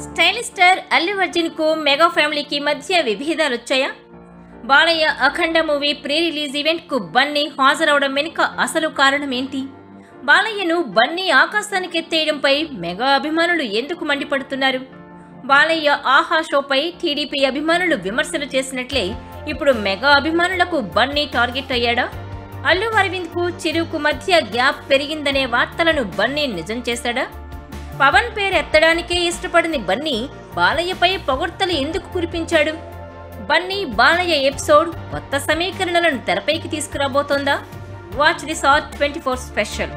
Stylish star Allu Arjun కు mega ఫ్యామిలీకి మధ్య విభేదాలు వచ్చాయా? బాలయ్య అఖండ మూవీ ప్రీ రిలీజ్ ఈవెంట్ కు బన్నీ హాజరవడం వెనుక అసలు కారణం ఏంటి? బాలయ్యను బన్నీ ఆకాశానికి ఎత్తేయడంపై మెగా అభిమానులు ఎందుకు మండిపడుతున్నారు? బాలయ్య ఆహా షోపై టీడీపీ అభిమానులు విమర్శలు చేసినట్లే ఇప్పుడు మెగా అభిమానులకు బన్నీ టార్గెట్ అయ్యాడా? అల్లు అరవింద్ కు చిరుకు మధ్య గ్యాప్ పెరిగిందనే వార్తలను బన్నీ నిజం చేశాడా? పవన్ పేరు ఎత్తడానికే ఇష్టపడని బన్నీ బాలయ్యపై పొగడ్తలు ఎందుకు కురిపించాడు? బన్నీ బాలయ్య ఎపిసోడ్ కొత్త సమీకరణలను తెరపైకి తీసుకురాబోతోందా? వాచ్ దిస్ ఆర్ 24 స్పెషల్.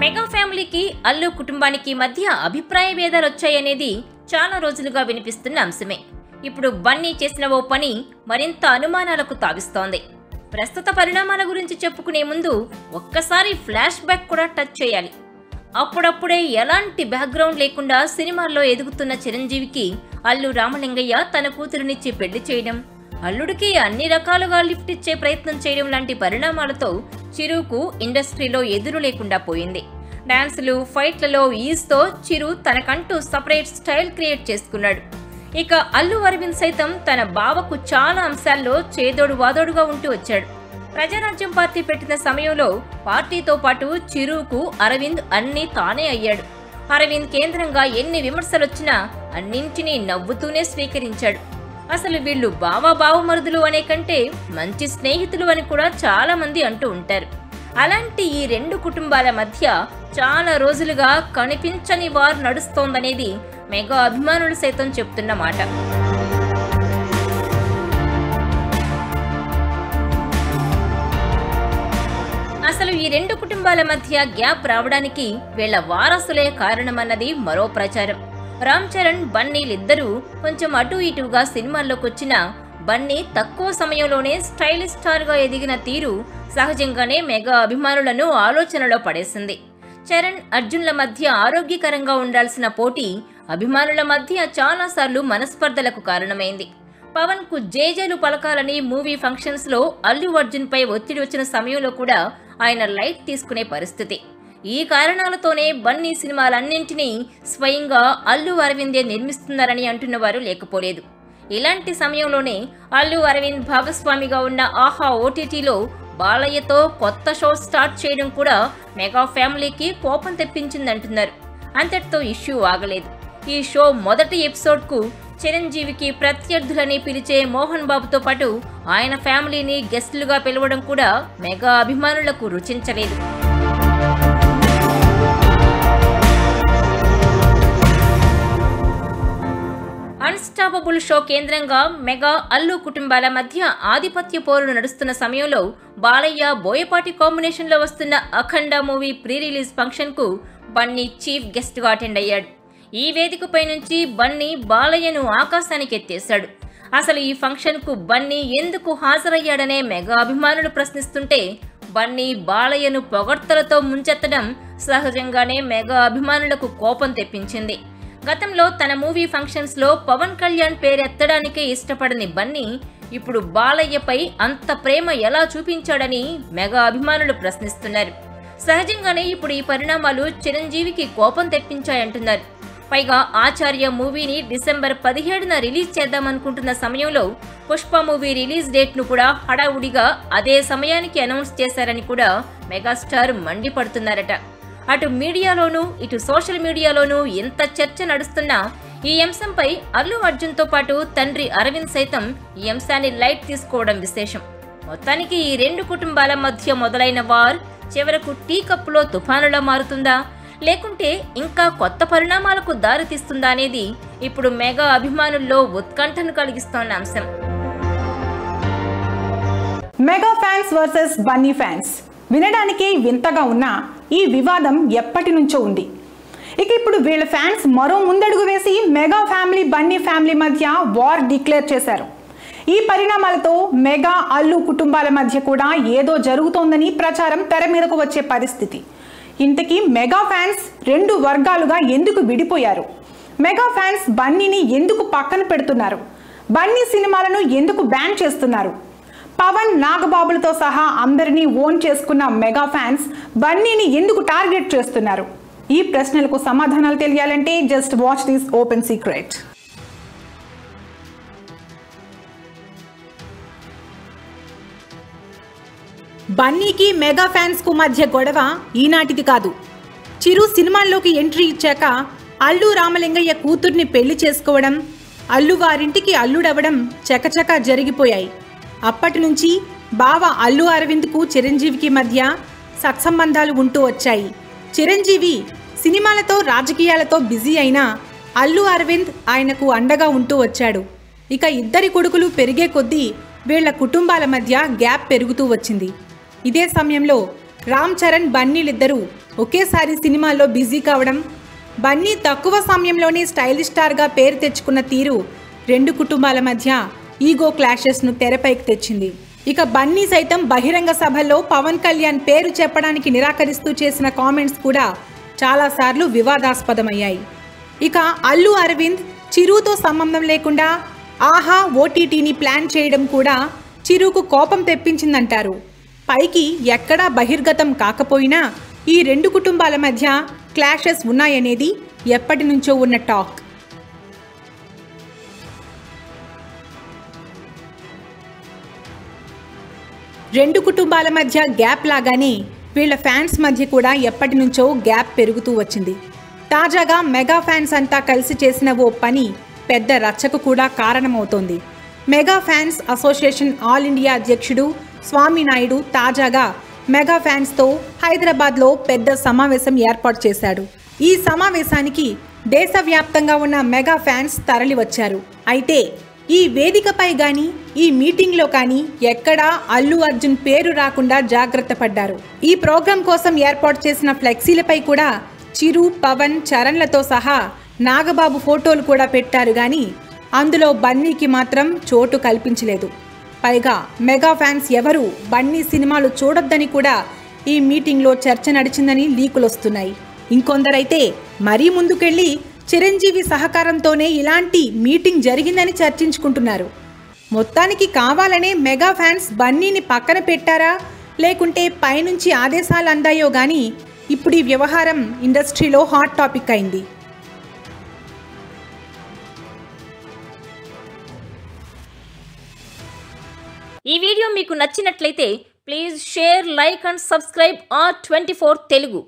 మెగా ఫ్యామిలీకి అల్లు కుటుంబానికి మధ్య అభిప్రాయ భేదాలు వచ్చాయనేది చాలా రోజులుగా వినిపిస్తున్న అంశమే. ఇప్పుడు బన్నీ చేసిన ఓ పని మరింత అనుమానాలకు తావిస్తోంది. ప్రస్తుత పరిణామాల గురించి చెప్పుకునే ముందు ఒక్కసారి ఫ్లాష్ బ్యాక్ కూడా టచ్ చేయాలి. అప్పుడప్పుడే ఎలాంటి బ్యాక్గ్రౌండ్ లేకుండా సినిమాల్లో ఎదుగుతున్న చిరంజీవికి అల్లు రామలింగయ్య తన కూతురునిచ్చి పెళ్లి చేయడం, అల్లుడికి అన్ని రకాలుగా లిఫ్ట్ ఇచ్చే ప్రయత్నం చేయడం లాంటి పరిణామాలతో చిరుకు ఇండస్ట్రీలో ఎదురు లేకుండా పోయింది. డాన్సులు, ఫైట్లలో ఈజ్తో చిరు తనకంటూ సపరేట్ స్టైల్ క్రియేట్ చేసుకున్నాడు. ఇక అల్లు అరవింద్ సైతం తన బావకు చాలా అంశాల్లో చేదోడు వాదోడుగా ఉంటూ వచ్చాడు. ప్రజారాజ్యం పార్టీ పెట్టిన సమయంలో పార్టీతో పాటు చిరుకు అరవింద్ అన్నీ తానే అయ్యాడు. అరవింద్ కేంద్రంగా ఎన్ని విమర్శలొచ్చినా అన్నింటినీ నవ్వుతూనే స్వీకరించాడు. అసలు వీళ్ళు బావమరుదులు అనే కంటే మంచి స్నేహితులు అని కూడా చాలా మంది అంటూ ఉంటారు. అలాంటి ఈ రెండు కుటుంబాల మధ్య చాలా రోజులుగా కనిపించని వార్ నడుస్తోందనేది మెగా అభిమానులు సైతం చెప్తున్న మాట. అసలు ఈ రెండు కుటుంబాల మధ్య గ్యాప్ రావడానికి వీళ్ల వారసులే కారణమన్నది మరో ప్రచారం. రామ్ చరణ్, బన్నీలిద్దరూ కొంచెం అటు ఇటుగా సినిమాల్లోకి వచ్చిన బన్నీ తక్కువ సమయంలోనే స్టైలిష్ స్టార్ గా ఎదిగిన తీరు సహజంగానే మెగా అభిమానులను ఆలోచనలో పడేసింది. చరణ్, అర్జున్ల మధ్య ఆరోగ్యకరంగా ఉండాల్సిన పోటీ అభిమానుల మధ్య చాలాసార్లు మనస్పర్ధలకు కారణమైంది. పవన్ కు జేజేలు పలకాలని మూవీ ఫంక్షన్స్ లో అల్లు అర్జున్ పై ఒత్తిడి వచ్చిన సమయంలో కూడా ఆయన లైట్ తీసుకునే పరిస్థితి. ఈ కారణాలతోనే బన్నీ సినిమాలన్నింటినీ స్వయంగా అల్లు అరవిందే నిర్మిస్తున్నారని అంటున్నవారు లేకపోలేదు. ఇలాంటి సమయంలోనే అల్లు అరవింద్ భాగస్వామిగా ఉన్న ఆహా ఓటీటీలో బాలయ్యతో కొత్త షో స్టార్ట్ చేయడం కూడా మెగా ఫ్యామిలీకి కోపం తెప్పించిందంటున్నారు. అంతటితో ఇష్యూ ఆగలేదు. ఈ షో మొదటి ఎపిసోడ్ కు చిరంజీవికి ప్రత్యర్థులని పిలిచే మోహన్ బాబుతో పాటు ఆయన ఫ్యామిలీని గెస్టులుగా పిలవడం కూడా మెగా అభిమానులకు రుచించలేదు. అన్స్టాపబుల్ షో కేంద్రంగా మెగా అల్లు కుటుంబాల మధ్య ఆధిపత్య పోరులు నడుస్తున్న సమయంలో బాలయ్య, బోయపాటి కాంబినేషన్లో వస్తున్న అఖండ మూవీ ప్రీ రిలీజ్ ఫంక్షన్ కు బన్నీ చీఫ్ గెస్ట్ గా అటెండ్ అయ్యాడు. ఈ వేదికపై నుంచి బన్నీ బాలయ్యను ఆకాశానికి ఎత్తేశాడు. అసలు ఈ ఫంక్షన్ కు బన్నీ ఎందుకు హాజరయ్యాడనే మెగా అభిమానులు ప్రశ్నిస్తుంటే బన్నీ బాలయ్యను పొగడ్తలతో ముంచెత్తడం సహజంగానే మెగా అభిమానులకు కోపం తెప్పించింది. గతంలో తన మూవీ ఫంక్షన్స్ లో పవన్ కళ్యాణ్ పేరెత్తడానికే ఇష్టపడని బన్నీ ఇప్పుడు బాలయ్యపై అంత ప్రేమ ఎలా చూపించాడని మెగా అభిమానులు ప్రశ్నిస్తున్నారు. సహజంగానే ఇప్పుడు ఈ పరిణామాలు చిరంజీవికి కోపం తెప్పించాయంటున్నారు. పైగా ఆచార్య మూవీని డిసెంబర్ 17న రిలీజ్ చేద్దామనుకుంటున్న సమయంలో పుష్ప మూవీ రిలీజ్ డేట్ ను కూడా హడావుడిగా అదే సమయానికి అనౌన్స్ చేశారని కూడా మెగాస్టార్ మండిపడుతున్నారట. అటు మీడియాలోనూ ఇటు సోషల్ మీడియాలోనూ ఎంత చర్చ నడుస్తున్నా ఈ అంశంపై అల్లు అర్జున్ తో పాటు తండ్రి అరవింద్ సైతం ఈ అంశాన్ని లైట్ తీసుకోవడం విశేషం. మొత్తానికి ఈ రెండు కుటుంబాల మధ్య మొదలైన వార్ చివరకు టీ కప్పులో తుఫానులా మారుతుందా, లేకుంటే ఇంకా కొత్త పరిణామాలకు దారితీస్తుందా అనేది ఇప్పుడు మెగా అభిమానుల్లో ఉత్కంఠను కలిగిస్తోన్న అంశం. Mega fans versus Bunny fans వినడానికి వింతగా ఉన్నా ఈ వివాదం ఎప్పటి నుంచో ఉంది. ఇక ఇప్పుడు వీళ్ళ ఫ్యాన్స్ మరో ముందడుగు వేసి మెగా ఫ్యామిలీ, బన్నీ ఫ్యామిలీ మధ్య వార్ డిక్లేర్ చేశారు. ఈ పరిణామాలతో మెగా, అల్లు కుటుంబాల మధ్య కూడా ఏదో జరుగుతోందని ప్రచారం తెర మీదకు వచ్చే పరిస్థితి. ఇంతకీ మెగా ఫ్యాన్స్ రెండు వర్గాలుగా ఎందుకు విడిపోయారు? మెగా ఫ్యాన్స్ బన్నీని ఎందుకు పక్కన పెడుతున్నారు? బన్నీ సినిమాలను ఎందుకు బ్యాన్ చేస్తున్నారు? పవన్, నాగబాబులతో సహా అందరినీ ఓన్ చేసుకున్న మెగా ఫ్యాన్స్ బన్నీని ఎందుకు టార్గెట్ చేస్తున్నారు? ఈ ప్రశ్నలకు సమాధానాలు తెలియాలంటే just watch this open secret. బన్నీకి మెగా ఫ్యాన్స్ కు మధ్య గొడవ ఈనాటిది కాదు. చిరు సినిమాల్లోకి ఎంట్రీ ఇచ్చాక అల్లు రామలింగయ్య కూతుర్ని పెళ్లి చేసుకోవడం, అల్లు వారింటికి అల్లుడవడం చకచకా జరిగిపోయాయి. అప్పటి నుంచి బావ అల్లు అరవింద్కు చిరంజీవికి మధ్య సత్సంబంధాలు ఉంటూ వచ్చాయి. చిరంజీవి సినిమాలతో రాజకీయాలతో బిజీ అయినా అల్లు అరవింద్ ఆయనకు అండగా ఉంటూ వచ్చాడు. ఇక ఇద్దరి కొడుకులు పెరిగే కొద్దీ వీళ్ల కుటుంబాల మధ్య గ్యాప్ పెరుగుతూ వచ్చింది. ఇదే సమయంలో రామ్ చరణ్, బన్నీలిద్దరూ ఒకేసారి సినిమాల్లో బిజీ కావడం, బన్నీ తక్కువ సమయంలోనే స్టైలిష్ స్టార్గా పేరు తెచ్చుకున్న తీరు రెండు కుటుంబాల మధ్య ఈగో క్లాషెస్ను తెరపైకి తెచ్చింది. ఇక బన్నీ సైతం బహిరంగ సభల్లో పవన్ కళ్యాణ్ పేరు చెప్పడానికి నిరాకరిస్తూ చేసిన కామెంట్స్ కూడా చాలాసార్లు వివాదాస్పదమయ్యాయి. ఇక అల్లు అరవింద్ చిరుతో సంబంధం లేకుండా ఆహా ఓటీటీని ప్లాన్ చేయడం కూడా చిరుకు కోపం తెప్పించిందంటారు. పైకి ఎక్కడా బహిర్గతం కాకపోయినా ఈ రెండు కుటుంబాల మధ్య క్లాషెస్ ఉన్నాయనేది ఎప్పటి నుంచో ఉన్న టాక్. రెండు కుటుంబాల మధ్య గ్యాప్ లాగానే వీళ్ళ ఫ్యాన్స్ మధ్య కూడా ఎప్పటి నుంచో గ్యాప్ పెరుగుతూ వచ్చింది. తాజాగా మెగా ఫ్యాన్స్ అంతా కలిసి చేసిన ఓ పని పెద్ద రచ్చకు కూడా కారణమవుతోంది. Mega fans association all India అధ్యక్షుడు స్వామినాయుడు తాజాగా మెగా ఫ్యాన్స్తో హైదరాబాద్లో పెద్ద సమావేశం ఏర్పాటు చేశాడు. ఈ సమావేశానికి దేశవ్యాప్తంగా ఉన్న మెగా ఫ్యాన్స్ తరలివచ్చారు. అయితే ఈ వేదికపై కానీ ఈ మీటింగ్లో కానీ ఎక్కడా అల్లు అర్జున్ పేరు రాకుండా జాగ్రత్త పడ్డారు. ఈ ప్రోగ్రాం కోసం ఏర్పాటు చేసిన ఫ్లెక్సీలపై కూడా చిరు, పవన్, చరణ్లతో సహా నాగబాబు ఫోటోలు కూడా పెట్టారు. కానీ అందులో బన్నీకి మాత్రం చోటు కల్పించలేదు. పైగా మెగా ఫ్యాన్స్ ఎవరు బన్నీ సినిమాలు చూడొద్దని కూడా ఈ మీటింగ్లో చర్చ నడిచిందని లీకులు వస్తున్నాయి. ఇంకొందరైతే మరీ ముందుకెళ్లి చిరంజీవి సహకారంతోనే ఇలాంటి మీటింగ్ జరిగిందని చర్చించుకుంటున్నారు. మొత్తానికి కావాలనే మెగా ఫ్యాన్స్ బన్నీని పక్కన పెట్టారా, లేకుంటే పైనుంచి ఆదేశాలు అందాయో గానీ ఇప్పుడు ఈ వ్యవహారం ఇండస్ట్రీలో హాట్ టాపిక్ అయింది. ఈ వీడియో మీకు నచ్చినట్లయితే please share, like and subscribe R24 Telugu.